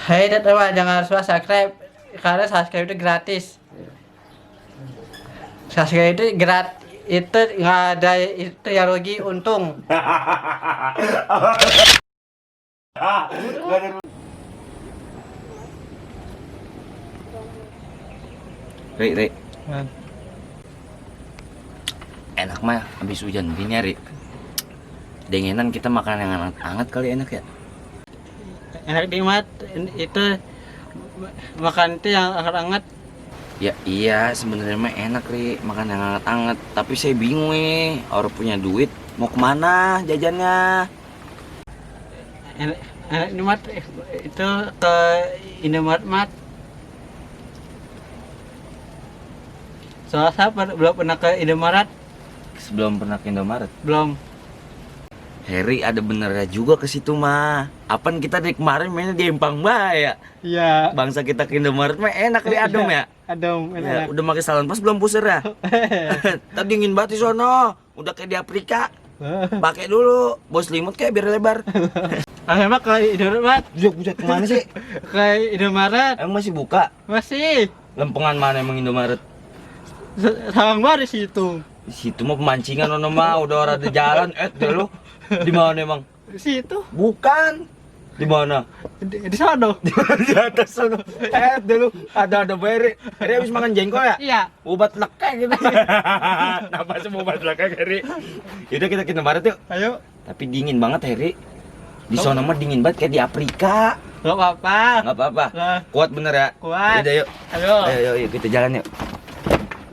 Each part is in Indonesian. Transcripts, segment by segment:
Hei teman, jangan lupa subscribe karena subscribe itu gratis. Subscribe itu gratis, itu nggak ada itu yang rugi, untung. Ri. Enak mah habis hujan gini, Ri. Dinginan kita makan yang hangat kali enak ya. Enak nikmat itu makan itu yang hangat-hangat. Ya iya sebenarnya mah enak, Ri, makan yang hangat-hangat. Tapi saya bingung orang punya duit mau kemana jajannya. Enak nikmat itu ke Indomaret mat. Soalnya saya belum pernah ke Indomaret. Sebelum pernah ke Indomaret. Belum. Heri ada benernya juga ke situ mah. Apaan kita dari kemarin mainnya di Empang ya. Iya. Bangsa kita ke Indomaret mah enak di adem ya. Adem, Ya, enak. udah pakai salon pas belum pusar ya. Tadi dingin banget di sono. Udah kayak di Afrika. Pakai dulu, bos limut kayak biar lebar. Emang ke Indomaret? Buset kemana sih? Ke Indomaret Emang masih buka? masih. Lempengan mana emang Indomaret? Sawang baru di situ. Di situ mah pemancingan ono mah udah orang di jalan. Deh lu. Di mana emang? Di situ. Bukan. Di mana? Di sana. Di atas sono. Deh lu. Ada Beri. Heri habis makan jengkol ya? Iya. Obat lekek gitu. Nama semua obat lekek Heri. Yaudah kita ke Indomaret yuk. Ayo. Tapi dingin banget Heri. Di sono mah dingin banget kayak di Afrika. Gak apa-apa. Nggak apa-apa. Nah. Kuat bener ya? Kuat. Yaudah yuk. Ayo. Ayo yuk kita jalan yuk.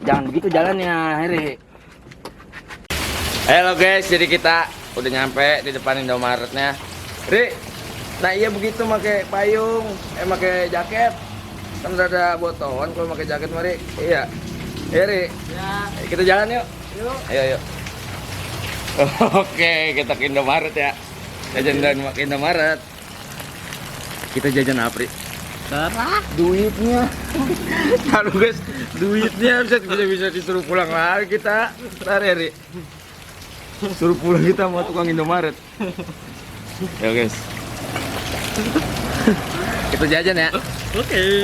Jangan begitu jalannya Heri. Halo guys, jadi kita udah nyampe di depan Indomaretnya. Ri, nah iya begitu pakai payung, pakai jaket. Kan udah ada botolan kalau pakai jaket mari. Iya. Iya Ri. Ya. Kita jalan yuk. Yuk. Ayo yuk. Oke, kita ke Indomaret ya. Jajan dan ke Indomaret. Kita jajan apa, Ri? Terah. Duitnya. Halo guys, duitnya bisa disuruh pulang lagi kita. Ntar ya, Ri. Suruh pulang kita sama tukang Indomaret. Ya guys. Kita jajan ya.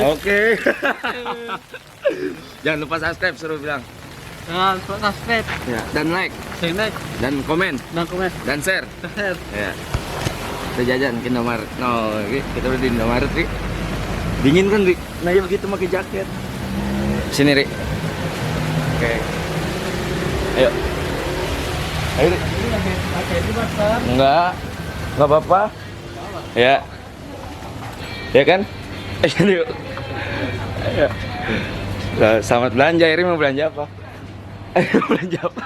Oke. Jangan lupa subscribe, suruh bilang. Jangan lupa subscribe. Ya, dan like, Like dan komen, dan komen. dan share. Share. Ya. Kita jajan ke Indomaret. No, Ri. Kita udah di Indomaret, Ri. Dingin kan, Ri? Nah, ya begitu pakai jaket. Sini, Ri. Oke. Ayo. Ayo, Ri. Enggak apa-apa. Ya. Ya kan? Yuk. Ayo. Nah, selamat belanja, Iri mau belanja apa? Belanja apa?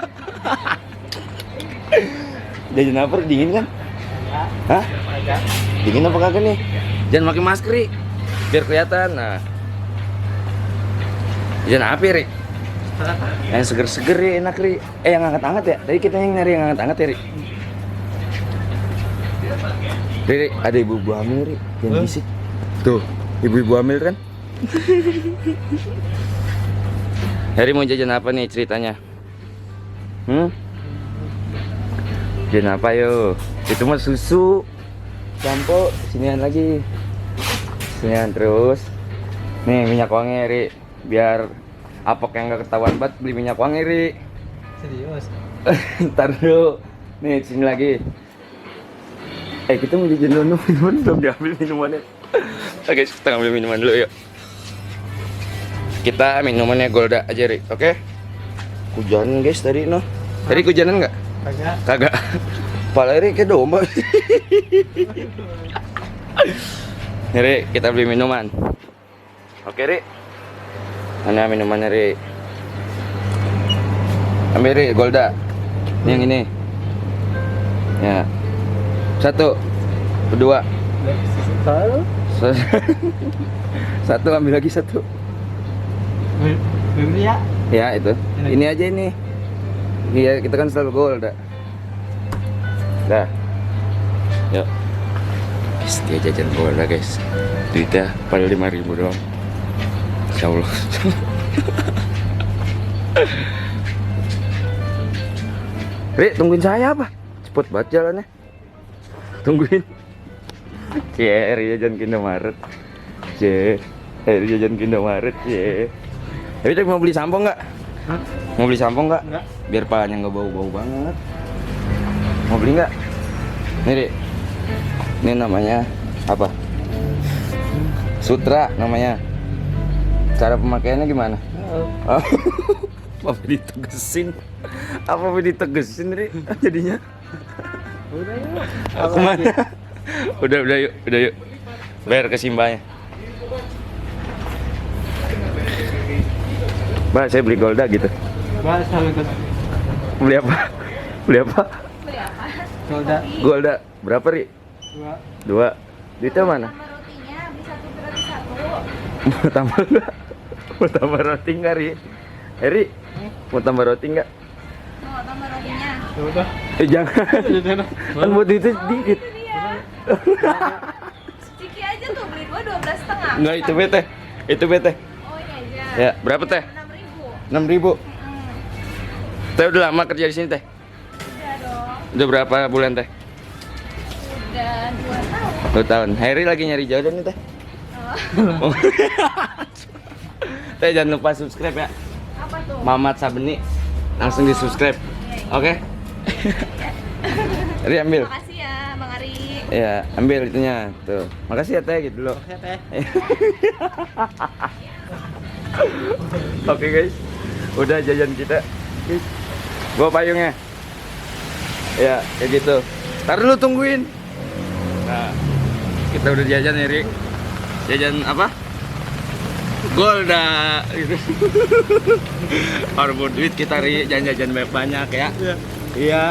Jajan apa? Dingin kan? Hah? Dingin apa kagak nih? Jangan pakai masker, Ri. Biar kelihatan. Nah. Jajan apa, Ri? Yang seger-seger ya enak, Ri. Yang hangat-hangat ya? Tadi kita yang nyari yang hangat-hangat ya, Ri. Ri, ada ibu-ibu hamil, Ri. Jangan bisik. Tuh, ibu-ibu hamil kan? Heri mau jajan apa nih ceritanya? Jajan apa yuk? Itu mah susu. Sampo, sinian lagi. Sinian terus. Nih minyak wangi, Ri. Biar apok yang gak ketahuan banget beli minyak wangi, Ri. Serius. Ntar dulu. Nih sini lagi. Kita mau jajan dulu, minuman belum diambil minumannya. Oke, kita ambil minuman dulu yuk. Kita minumannya Golda aja, Ri. Oke? Hujanan guys tadi no. Tadi hujanan nggak? Kagak. Kagak. Pala Ri kayak domba. Nih, Ri, kita beli minuman. Oke, Ri. Mana minumannya, Ri? Ambil, Ri, Golda. Ini yang ini. Ya. 1, 2. Satu, ambil lagi 1. Beli ya. Ya itu. Ini aja ini. Iya kita kan selalu Golda. Dah. Yuk. Guys, dia jajan Golda guys. Duitnya pada 5.000 doang. Insya Allah. Ri, tungguin saya apa? Cepet banget jalannya. Tungguin. Ri jajan ke Indomaret. C. Jajan ke Indomaret, C. Tapi Cek mau beli sampo nggak? Hah? Mau beli sampo nggak? Enggak. Biar palanya nggak bau-bau banget. Mau beli nggak? Nih, Dik. Ini namanya apa? Sutra namanya. Cara pemakaiannya gimana? Oh. Apa ditegesin? Apa ditegesin, Ri? Jadinya? Udah yuk. Aku mana? Udah yuk. Bayar ke Simbanya. Mbak, saya beli Golda gitu. Mbak, selalu ikut. Beli apa? Beli apa? Beli apa? Golda. Golda. Berapa, Ri? 2. 2. Duitnya mana? Sama rotinya, beli satu gratis satu. Mau tambah nggak? Mau tambah roti nggak, Ri? Ri, mau tambah roti nggak? Mau tambah rotinya? Ya udah. Jangan. Jangan. Kan buat itu sedikit. Itu dia. Ciki aja tuh beli 12,5. Nggak, itu bete. Itu bete. Oh ini aja. Ya, berapa teh? 6.000. 6.000. Teh udah lama kerja di sini, Teh? Udah dong. Udah berapa bulan, Teh? Udah 2 tahun. 2 tahun. Harry lagi nyari jodoh nih, Teh. Oh. Teh jangan lupa subscribe ya. Apa tuh? Mamat Sabeni. Langsung di subscribe. Oke? Ri ambil. Makasih ya Bang Ari. Ya, ambil itunya. Tuh. Makasih ya, Teh, gitu loh. Oke, Teh. Oke, guys. Udah jajan kita. Guys. Bawa payungnya. Ya, kayak gitu. Ntar dulu tungguin. Nah, kita udah jajan ya, Ri. Jajan apa? Golda gitu. Orbu duit kita, Ri. Jajan-jajan banyak ya. Iya. Iya.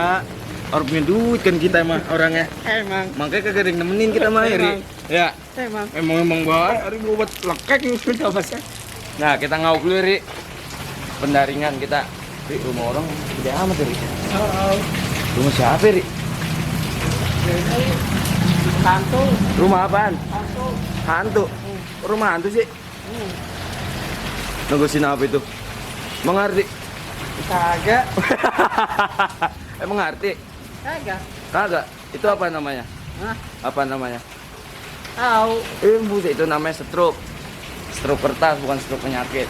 Orbunya duit kan kita mah orangnya. Emang. Makanya kagak ada yang nemenin kita mah, Ri. Emang. Ya. Emang. Emang baik, hari gua buat lekek nih udah basah. Nah, kita ngauk dulu, Ri. Pendaringan kita. Ri, rumah orang gede amat, Ri. Oh. Rumah siapa, Ri? Hantu. Rumah apaan? Hantu. Hantu. Rumah hantu sih. Negosin apa itu? Mengerti? Kagak. Emang ngerti? Kagak. Kagak. Itu apa namanya? Hah? Apa namanya? Tahu. Buset, itu namanya stroke. Stroke kertas, bukan stroke penyakit.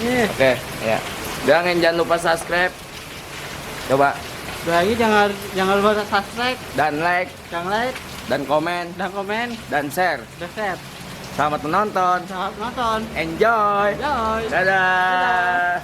Nih. Oke, ya. Jangan lupa subscribe. Coba Lagi jangan lupa subscribe, dan like jangan like, dan komen dan komen, dan share. dan share. Selamat menonton. Selamat nonton. Enjoy. Enjoy. Dadah.